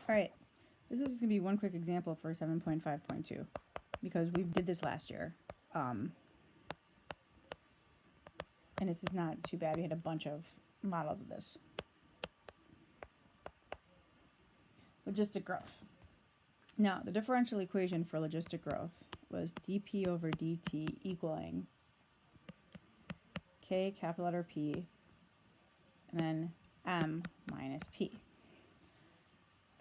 All right, this is going to be one quick example for 7.5.2 because we did this last year. And this is not too bad. We had a bunch of models of this. Logistic growth. Now, the differential equation for logistic growth was dp over dt equaling k, capital letter P, and then m minus p.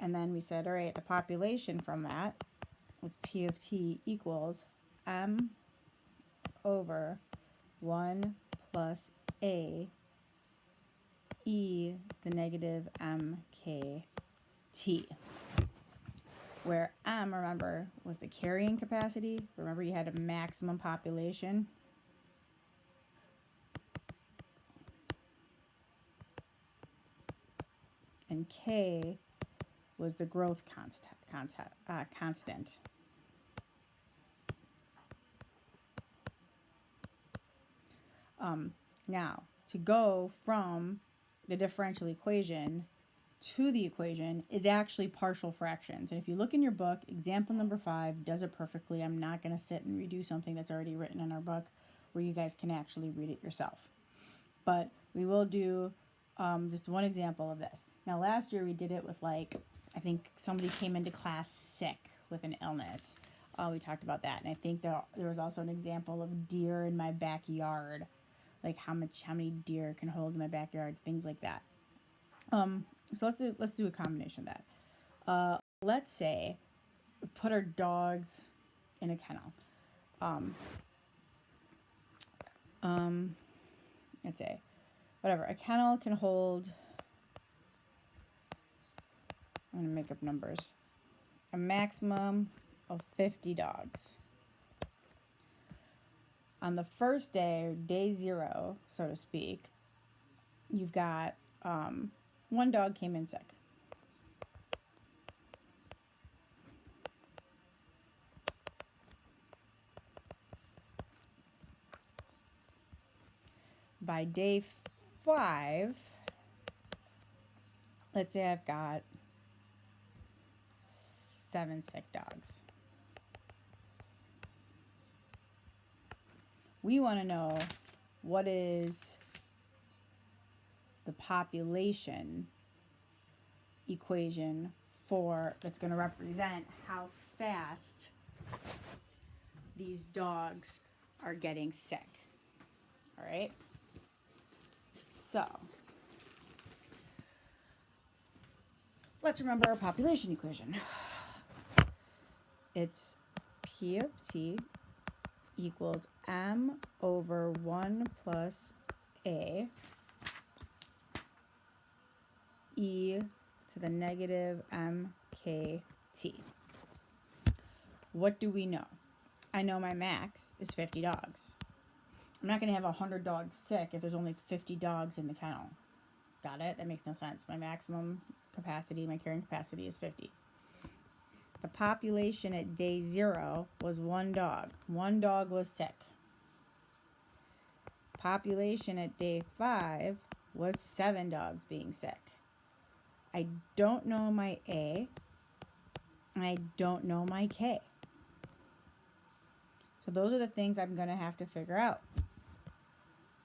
And then we said, all right, the population from that was p of t equals m over 1 plus a e to the negative mkt, where m, remember, was the carrying capacity. Remember, you had a maximum population. And k was the growth constant. Now, to go from the differential equation to the equation is actually partial fractions. And if you look in your book, example number 5 does it perfectly. I'm not going to sit and redo something that's already written in our book where you guys can actually read it yourself. But we will do just one example of this. Now, last year we did it with, like, I think somebody came into class sick with an illness. We talked about that. And I think there was also an example of deer in my backyard. Like how many deer can hold in my backyard, things like that. So let's do a combination of that. Let's say we put our dogs in a kennel. Let's say whatever, a kennel can hold, I'm going to make up numbers, a maximum of 50 dogs. On the first day, or day 0, so to speak, you've got one dog came in sick. By day 5, let's say I've got 7 sick dogs. We want to know what is the population equation for that's going to represent how fast these dogs are getting sick. All right. So let's remember our population equation. It's P of T equals m over 1 plus a e to the negative mkt. What do we know? I know my max is 50 dogs. I'm not going to have 100 dogs sick if there's only 50 dogs in the kennel. Got it? That makes no sense. My maximum capacity, my carrying capacity is 50. The population at day 0 was 1 dog. 1 dog was sick. Population at day 5 was 7 dogs being sick. I don't know my A, and I don't know my K. So those are the things I'm going to have to figure out.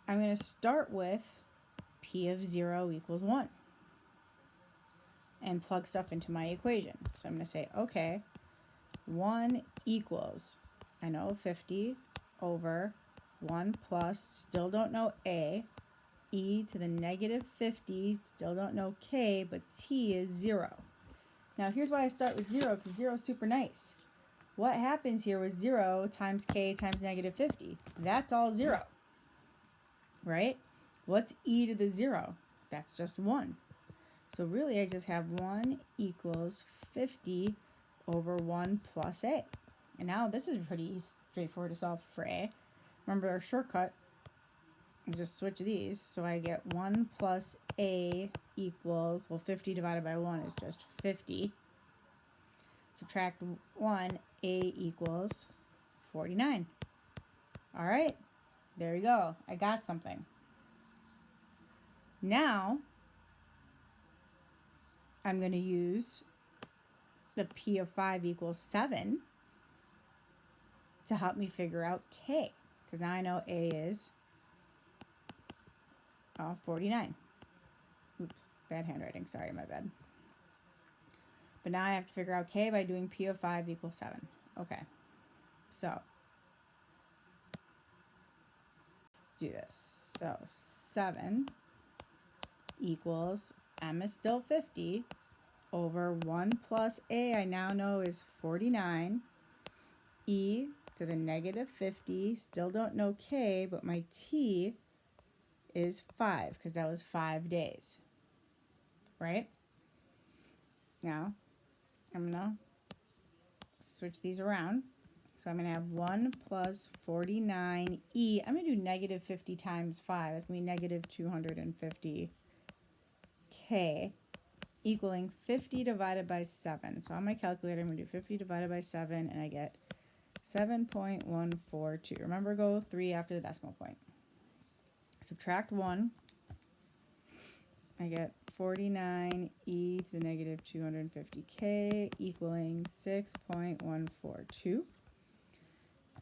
I'm going to start with P of 0 equals 1 and plug stuff into my equation. So I'm going to say, okay, 1 equals, I know 50 over 1 plus, still don't know A, e to the negative 50, still don't know k, but t is 0. Now here's why I start with 0, because 0 is super nice. What happens here was 0 times k times negative 50. That's all 0, right? What's e to the 0? That's just 1. So really I just have 1 equals 50 over 1 plus a. And now this is pretty straightforward to solve for a. Remember our shortcut is just switch these. So I get 1 plus a equals, well, 50 divided by 1 is just 50. Subtract 1, a equals 49. All right, there you go. I got something. Now I'm going to use the P of 5 equals 7 to help me figure out K. Because now I know A is 49. Oops, bad handwriting. Sorry, my bad. But now I have to figure out K by doing P of 5 equals 7. Okay, so let's do this. So 7 equals, M is still 50, over 1 plus A I now know is 49. E to the negative 50, still don't know K, but my T is 5 because that was 5 days, right? Now, I'm going to switch these around. So I'm going to have 1 plus 49E. I'm going to do negative 50 times 5. That's going to be negative 250K equaling 50 divided by 7. So on my calculator, I'm going to do 50 divided by 7, and I get 7.142. Remember, go 3 after the decimal point. Subtract 1. I get 49e to the negative 250k equaling 6.142.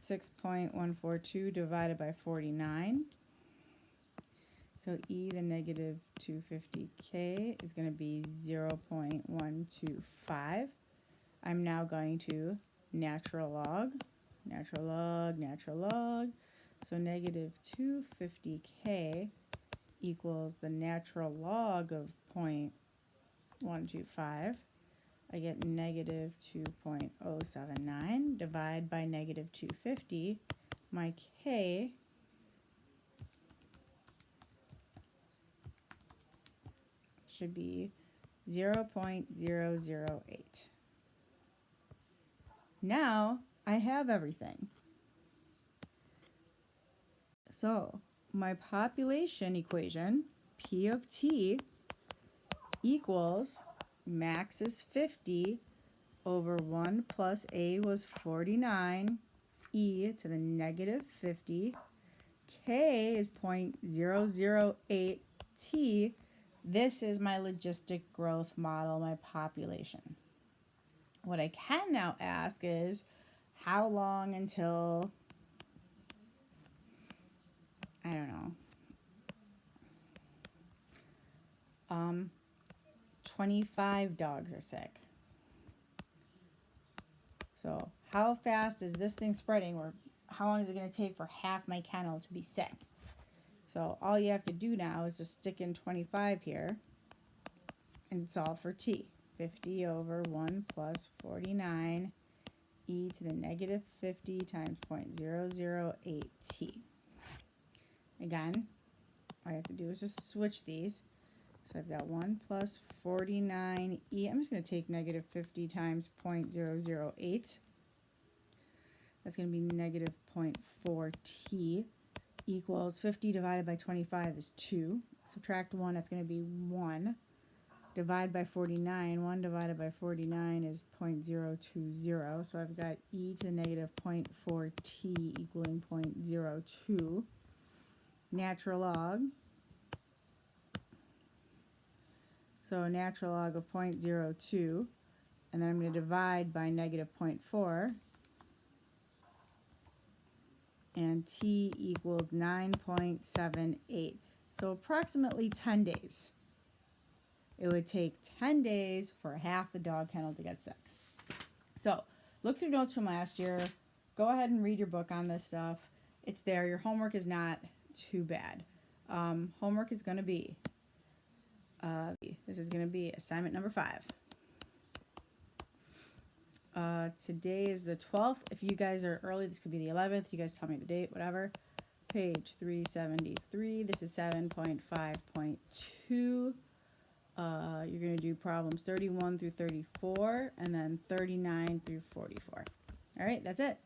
6.142 divided by 49. So e to the negative 250k is going to be 0.125. I'm now going to natural log. So negative 250k equals the natural log of 0.125. I get negative 2.079. Divide by negative 250. My k should be 0.008. Now I have everything. So my population equation, P of T, equals max is 50 over 1 plus A was 49, E to the negative 50, K is 0.008 T. This is my logistic growth model, my population. What I can now ask is, how long until, I don't know, 25 dogs are sick. So how fast is this thing spreading, or how long is it going to take for half my kennel to be sick? So all you have to do now is just stick in 25 here and solve for T. 50 over 1 plus 49 e to the negative 50 times 0.008 T. Again, all I have to do is just switch these. So I've got 1 plus 49 e. I'm just going to take negative 50 times 0.008. That's going to be negative 0.4 T equals 50 divided by 25 is 2. Subtract 1, that's going to be 1. Divide by 49. 1 divided by 49 is 0.020. So I've got e to the negative 0.4 T equaling 0.02. Natural log. So natural log of 0.02. And then I'm going to divide by negative 0.4. And T equals 9.78. So approximately 10 days. It would take 10 days for half the dog kennel to get sick. So look through notes from last year. Go ahead and read your book on this stuff. It's there. Your homework is not too bad. Homework is going to be, this is going to be assignment number 5. Today is the 12th. If you guys are early, this could be the 11th. You guys tell me the date, whatever. Page 373. This is 7.5.2. You're going to do problems 31 through 34 and then 39 through 44. All right, that's it.